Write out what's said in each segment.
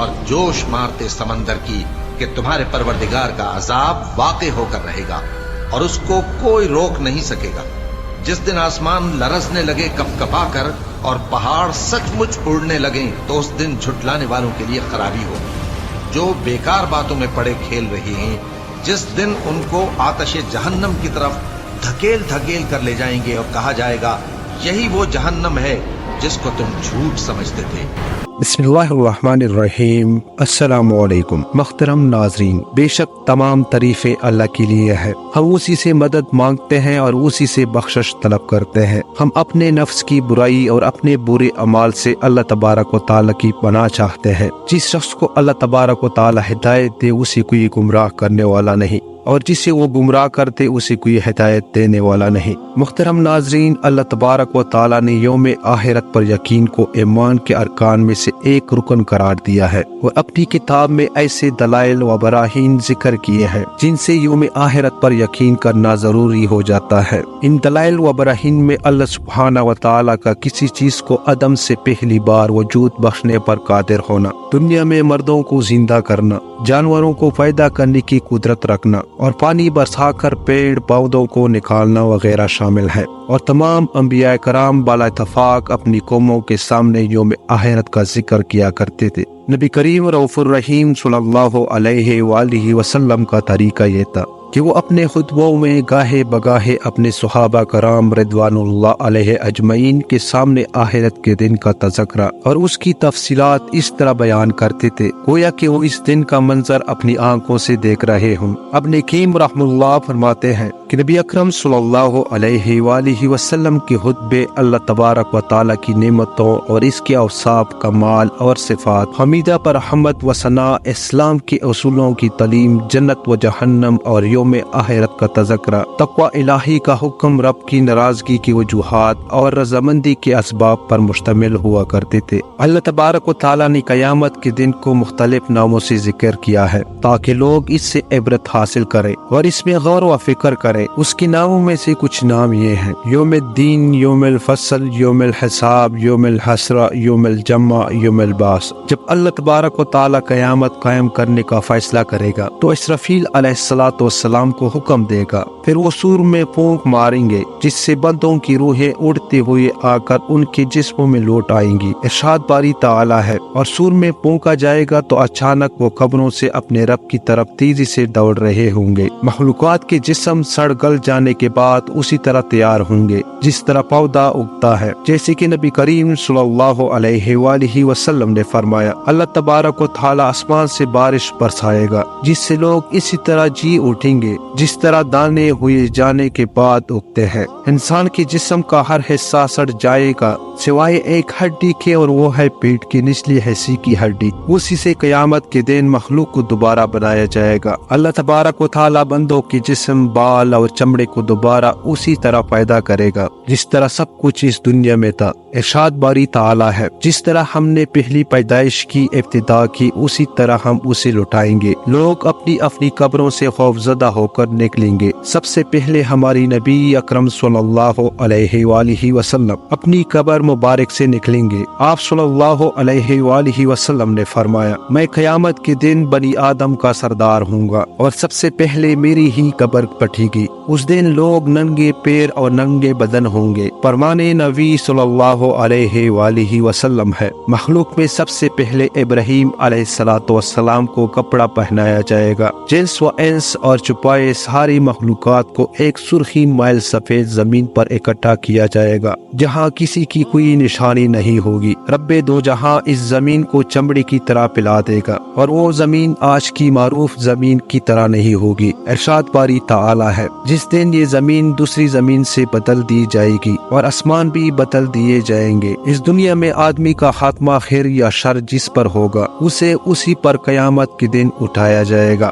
اور جوش مارتے سمندر کی کہ تمہارے پروردگار کا عذاب واقع ہو کر رہے گا اور اس کو کوئی روک نہیں سکے گا۔ جس دن آسمان لرزنے لگے کپ کپا کر اور پہاڑ سچ مچ اڑنے لگیں تو اس دن جھٹلانے والوں کے لیے خرابی ہو۔ جو بیکار باتوں میں پڑے کھیل رہے ہیں، جس دن ان کو آتش جہنم کی طرف دھکیل دھکیل کر لے جائیں گے اور کہا جائے گا یہی وہ جہنم ہے جس کو تم جھوٹ سمجھتے تھے۔ بسم اللہ الرحمن الرحیم۔ السلام علیکم محترم ناظرین، بے شک تمام تعریفیں اللہ کے لیے ہے۔ ہم اسی سے مدد مانگتے ہیں اور اسی سے بخشش طلب کرتے ہیں۔ ہم اپنے نفس کی برائی اور اپنے برے اعمال سے اللہ تبارک و تعالیٰ کی پناہ چاہتے ہیں۔ جس شخص کو اللہ تبارک و تعالیٰ ہدایت دے اسے کوئی گمراہ کرنے والا نہیں، اور جسے وہ گمراہ کرتے اسے کوئی ہدایت دینے والا نہیں۔ محترم ناظرین، اللہ تبارک و تعالیٰ نے یوم آخرت پر یقین کو ایمان کے ارکان میں سے ایک رکن قرار دیا ہے، اور اپنی کتاب میں ایسے دلائل و براہین ذکر کیے ہیں جن سے یوم آخرت پر یقین کرنا ضروری ہو جاتا ہے۔ ان دلائل و براہین میں اللہ سبحانہ و تعالیٰ کا کسی چیز کو عدم سے پہلی بار وجود بخشنے پر قادر ہونا، دنیا میں مردوں کو زندہ کرنا، جانوروں کو پیدا کرنے کی قدرت رکھنا، اور پانی برسا کر پیڑ پودوں کو نکالنا وغیرہ شامل ہے۔ اور تمام انبیاء کرام بالا اتفاق اپنی قوموں کے سامنے یوم آخرت کا ذکر کیا کرتے تھے۔ نبی کریم رؤوف الرحیم صلی اللہ علیہ وآلہ وسلم کا طریقہ یہ تھا کہ وہ اپنے خطبوں میں گاہے بگاہے اپنے صحابہ کرام رضوان اللہ علیہ اجمعین کے سامنے آخرت کے دن کا تذکرہ اور اس کی تفصیلات اس طرح بیان کرتے تھے گویا کہ وہ اس دن کا منظر اپنی آنکھوں سے دیکھ رہے ہوں۔ ابن قیم رحم اللہ فرماتے ہیں کہ نبی اکرم صلی اللہ علیہ وآلہ وسلم کے خطبے اللہ تبارک و تعالیٰ کی نعمتوں اور اس کے اوصاف، کمال اور صفات، حمیدہ پر حمد و ثناء، اسلام کے اصولوں کی تعلیم، جنت و جہنم اور یوم آخرت کا تذکرہ، تقوی الہی کا حکم، رب کی ناراضگی کی وجوہات اور رضامندی کے اسباب پر مشتمل ہوا کرتے تھے۔ اللہ تبارک و تعالیٰ نے قیامت کے دن کو مختلف ناموں سے ذکر کیا ہے تاکہ لوگ اس سے عبرت حاصل کریں اور اس میں غور و فکر کریں۔ اس کے ناموں میں سے کچھ نام یہ ہیں: یوم الدین، یوم الفصل، یوم الحساب، یوم الحسرہ، یوم الجمع، یوم البعث۔ جب اللہ تبارک و تعالیٰ قیامت قائم کرنے کا فیصلہ کرے گا تو اسرافیل علیہ السلام کو حکم دے گا، پھر وہ سور میں پھونک ماریں گے جس سے بندوں کی روحیں اڑتے ہوئے آ کر ان کے جسموں میں لوٹ آئیں گی۔ ارشاد باری تعالیٰ ہے، اور سور میں پھونکا جائے گا تو اچانک وہ قبروں سے اپنے رب کی طرف تیزی سے دوڑ رہے ہوں گے۔ مخلوقات کے جسم سڑ گل جانے کے بعد اسی طرح تیار ہوں گے جس طرح پودا اگتا ہے، جیسے کہ نبی کریم صلی اللہ علیہ وآلہ وسلم نے فرمایا، اللہ تبارک و تعالیٰ آسمان سے بارش برسائے گا جس سے لوگ اسی طرح جی اٹھیں گے جس طرح دانے ہوئے جانے کے بعد اگتے ہیں۔ انسان کے جسم کا ہر حصہ سڑ جائے گا سوائے ایک ہڈی کے، اور وہ ہے پیٹ کی نچلی حصے کی ہڈی۔ اسی سے قیامت کے دن مخلوق کو دوبارہ بنایا جائے گا۔ اللہ تبارک و تعالیٰ بندوں کے جسم، بال اور چمڑے کو دوبارہ اسی طرح پیدا کرے گا جس طرح سب کچھ اس دنیا میں تھا۔ ارشاد باری تعالیٰ ہے، جس طرح ہم نے پہلی پیدائش کی ابتدا کی اسی طرح ہم اسے لوٹائیں گے۔ لوگ اپنی اپنی قبروں سے خوف زدہ ہو کر نکلیں گے۔ سب سے پہلے ہماری نبی اکرم صلی اللہ علیہ وآلہ وسلم اپنی قبر مبارک سے نکلیں گے۔ آپ صلی اللہ علیہ وآلہ وسلم نے فرمایا، میں قیامت کے دن بنی آدم کا سردار ہوں گا اور سب سے پہلے میری ہی قبر پٹے گی۔ اس دن لوگ ننگے پیر اور ننگے بدن ہوں گے۔ فرمانے نبی صلی اللہ علیہ وآلہ وسلم ہے، مخلوق میں سب سے پہلے ابراہیم علیہ السلام کو کپڑا پہنایا جائے گا۔ جنس و انس اور چھپائے ساری مخلوقات کو ایک سرخی مائل سفید زمین پر اکٹھا کیا جائے گا جہاں کسی کی کوئی نشانی نہیں ہوگی۔ رب دو جہاں اس زمین کو چمڑی کی طرح پلا دے گا، اور وہ زمین آج کی معروف زمین کی طرح نہیں ہوگی۔ ارشاد باری تعالیٰ ہے، جس دن یہ زمین دوسری زمین سے بدل دی جائے گی اور آسمان بھی بدل دیے جائیں گے۔ اس دنیا میں آدمی کا خاتمہ خیر یا شر جس پر ہوگا اسے اسی پر قیامت کے دن اٹھایا جائے گا۔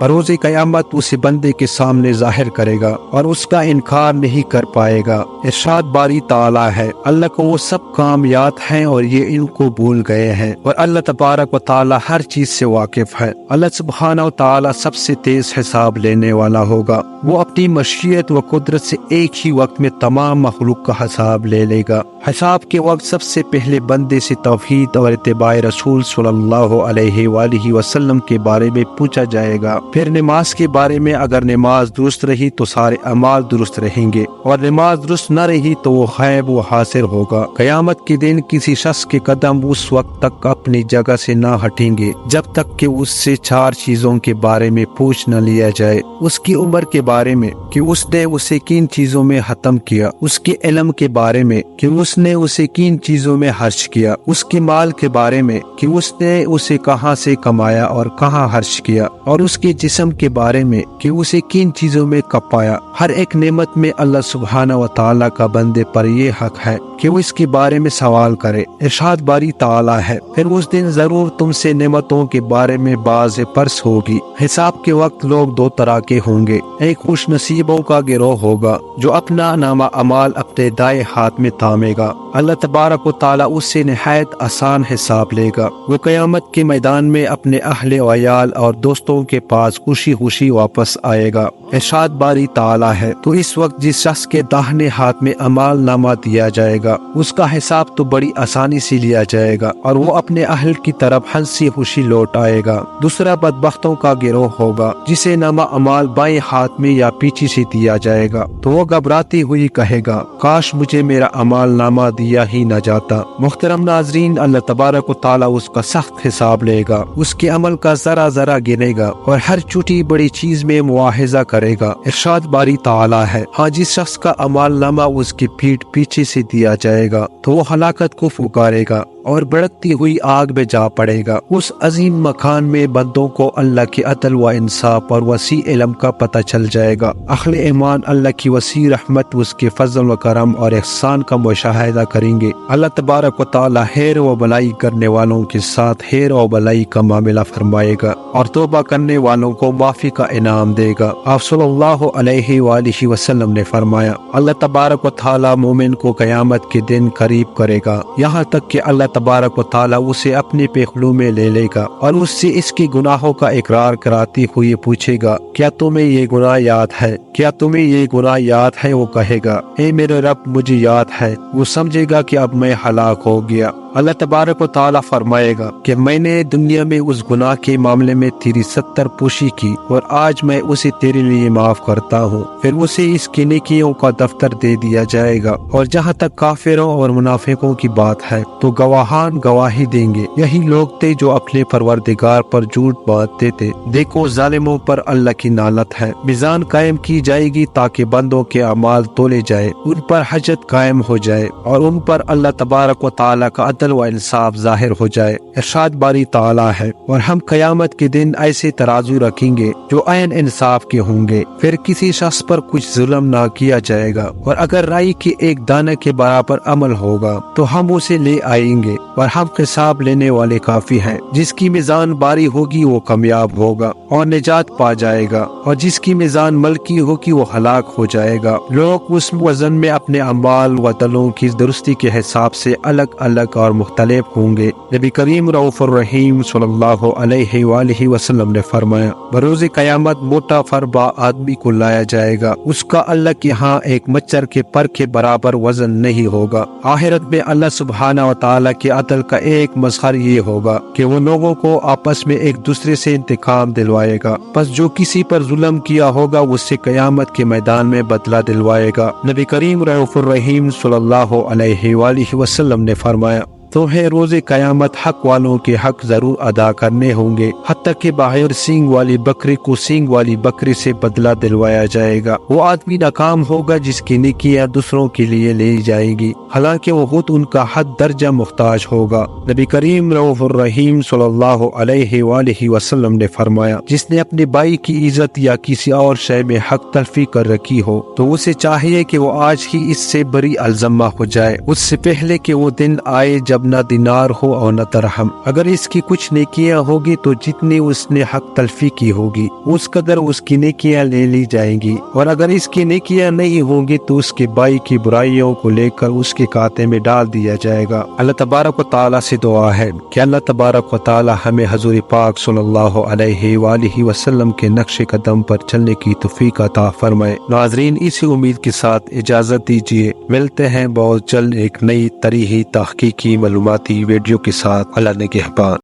بروز قیامت اسے بندے کے سامنے ظاہر کرے گا اور اس کا انکار نہیں کر پائے گا۔ ارشاد باری تعالی ہے، اللہ کو وہ سب کام یاد ہیں اور یہ ان کو بھول گئے ہیں، اور اللہ تبارک و تعالی ہر چیز سے واقف ہے۔ اللہ سبحانہ و تعالی سب سے تیز حساب لینے والا ہوگا، وہ اپنی مشیت و قدرت سے ایک ہی وقت میں تمام مخلوق کا حساب لے لے گا۔ حساب کے وقت سب سے پہلے بندے سے توحید اور اتباع رسول صلی اللہ علیہ وآلہ وسلم کے بارے میں پوچھا جائے گا، پھر نماز کے بارے میں۔ اگر نماز درست رہی تو سارے اعمال درست رہیں گے، اور نماز درست نہ رہی تو وہ غائب و حاضر ہوگا۔ قیامت کے دن کسی شخص کے قدم اس وقت تک اپنی جگہ سے نہ ہٹیں گے جب تک کہ اس سے 4 چیزوں کے بارے میں پوچھ نہ لیا جائے: اس کی عمر کے بارے میں کہ اس نے اسے کن چیزوں میں ختم کیا، اس کے علم کے بارے میں کہ اس نے اسے کن چیزوں میں خرچ کیا، اس کے مال کے بارے میں کہ اس نے اسے کہاں سے کمایا اور کہاں خرچ کیا، اور اس کے جسم کے بارے میں کہ اسے کن چیزوں میں کپایا۔ ہر ایک نعمت میں اللہ سبحانہ و تعالیٰ کا بندے پر یہ حق ہے کہ وہ اس کے بارے میں سوال کرے۔ ارشاد باری تعالیٰ ہے، پھر اس دن ضرور تم سے نعمتوں کے بارے میں باز پرس ہوگی۔ حساب کے وقت لوگ 2 طرح کے ہوں گے، ایک خوش نصیبوں کا گروہ ہوگا جو اپنا نامہ اعمال اپنے دائیں ہاتھ میں تھامے گا۔ اللہ تبارک و تعالیٰ اس سے نہایت آسان حساب لے گا۔ وہ قیامت کے میدان میں اپنے اہل و عیال اور دوستوں کے پاس خوشی خوشی واپس آئے گا۔ ارشاد باری تعالیٰ ہے، تو اس وقت جس شخص کے داہنے ہاتھ میں اعمال نامہ دیا جائے گا اس کا حساب تو بڑی آسانی سے لیا جائے گا اور وہ اپنے اہل کی طرف ہنسی خوشی لوٹ آئے گا۔ دوسرا بدبختوں کا گروہ ہوگا جسے نامہ اعمال بائیں ہاتھ میں یا پیچھے سے دیا جائے گا، تو وہ گھبراتی ہوئی کہے گا، کاش مجھے میرا اعمال نامہ دیا ہی نہ جاتا۔ محترم ناظرین، اللہ تبارک و تعالیٰ اس کا سخت حساب لے گا، اس کے عمل کا ذرا ذرا گنے گا اور ہر چھوٹی بڑی چیز میں مواخذہ کرے گا۔ ارشاد باری تعالیٰ ہے، ہاں جس شخص کا اعمال نامہ اس کی پیٹھ پیچھے سے دیا جائے گا تو وہ ہلاکت کو پکارے گا اور بڑھتی ہوئی آگ میں جا پڑے گا۔ اس عظیم مکان میں بندوں کو اللہ کے عدل و انصاف اور وسیع علم کا پتہ چل جائے گا۔ اہل ایمان اللہ کی وسیع رحمت، اس کے فضل و کرم اور احسان کا مشاہدہ کریں گے۔ اللہ تبارک و تعالی خیر و بلائی کرنے والوں کے ساتھ خیر و بلائی کا معاملہ فرمائے گا اور توبہ کرنے والوں کو معافی کا انعام دے گا۔ آپ صلی اللہ علیہ وآلہ وسلم نے فرمایا، اللہ تبارک و تعالی مومن کو قیامت کے دن قریب کرے گا، یہاں تک کہ اللہ تبارک و تعالیٰ اسے اپنے پہلو میں لے لے گا اور اس سے اس کے گناہوں کا اقرار کراتے ہوئے پوچھے گا، کیا تمہیں یہ گناہ یاد ہے؟ کیا تمہیں یہ گناہ یاد ہے؟ وہ کہے گا، اے میرے رب مجھے یاد ہے۔ وہ سمجھے گا کہ اب میں ہلاک ہو گیا۔ اللہ تبارک و تعالیٰ فرمائے گا کہ میں نے دنیا میں اس گناہ کے معاملے میں تیری 70 پوشی کی اور آج میں اسے تیرے لیے معاف کرتا ہوں۔ پھر اسے اس کی نیکیوں کا دفتر دے دیا جائے گا، اور جہاں تک کافروں اور منافقوں کی بات ہے تو گواہان گواہی دیں گے، یہی لوگ تھے جو اپنے پروردگار پر جھوٹ باندھتے تھے۔ دیکھو ظالموں پر اللہ کی نالت ہے، میزان قائم کی جائے گی تاکہ بندوں کے اعمال تولے جائے، ان پر حجت قائم ہو جائے اور ان پر اللہ تبارک و تعالیٰ کا عدل و انصاف ظاہر ہو جائے۔ ارشاد باری تعالیٰ ہے، اور ہم قیامت کے دن ایسے ترازو رکھیں گے جو عین انصاف کے ہوں گے، پھر کسی شخص پر کچھ ظلم نہ کیا جائے گا، اور اگر رائی کے ایک دانے کے برابر عمل ہوگا تو ہم اسے لے آئیں گے، اور ہم حساب لینے والے کافی ہیں۔ جس کی میزان باری ہوگی وہ کامیاب ہوگا اور نجات پا جائے گا، اور جس کی میزان ملکی ہوگی وہ ہلاک ہو جائے گا۔ لوگ اس وزن میں اپنے اعمال و دلوں کی درستی کے حساب سے الگ الگ اور مختلف ہوں گے۔ نبی کریم رؤوف الرحیم صلی اللہ علیہ وآلہ وسلم نے فرمایا، بروز قیامت موٹا فربا آدمی کو لایا جائے گا، اس کا اللہ کے ہاں ایک مچھر کے پر کے برابر وزن نہیں ہوگا۔ آخرت میں اللہ سبحانہ و تعالیٰ کے عدل کا ایک مظہر یہ ہوگا کہ وہ لوگوں کو آپس میں ایک دوسرے سے انتقام دلوائے گا، پس جو کسی پر ظلم کیا ہوگا اس سے قیامت کے میدان میں بدلہ دلوائے گا۔ نبی کریم رؤوف الرحیم صلی اللہ علیہ وآلہ وسلم نے فرمایا، تو ہے روز قیامت حق والوں کے حق ضرور ادا کرنے ہوں گے، حتیٰ کہ باہر سینگ والی بکری کو سینگ والی بکری سے بدلہ دلوایا جائے گا۔ وہ آدمی ناکام ہوگا جس کی نیکیاں دوسروں کے لیے لی جائیں گی، حالانکہ وہ خود ان کا حد درجہ محتاج ہوگا۔ نبی کریم رؤوف الرحیم صلی اللہ علیہ وآلہ وسلم نے فرمایا، جس نے اپنے بھائی کی عزت یا کسی اور شے میں حق تلفی کر رکھی ہو تو اسے چاہیے کہ وہ آج ہی اس سے بری الزمہ ہو جائے، اس سے پہلے کہ وہ دن آئے جب اب نہ دینار ہو اور نہ درہم۔ اگر اس کی کچھ نیکیاں ہوگی تو جتنی اس نے حق تلفی کی ہوگی اس قدر اس کی نیکیاں لے لی جائیں گی، اور اگر اس کی نیکیاں نہیں ہوں گی تو اس کے بھائی کی برائیوں کو لے کر اس کے کھاتے میں ڈال دیا جائے گا۔ اللہ تبارک و تعالیٰ سے دعا ہے کہ اللہ تبارک و تعالیٰ ہمیں حضور پاک صلی اللہ علیہ وآلہ وسلم کے نقش قدم پر چلنے کی توفیق عطا فرمائے۔ ناظرین، اسی امید کے ساتھ اجازت دیجیے، ملتے ہیں بہت جلد ایک نئی تاریخی تحقیقی معلوماتی ویڈیو کے ساتھ۔ اللہ نگہبان۔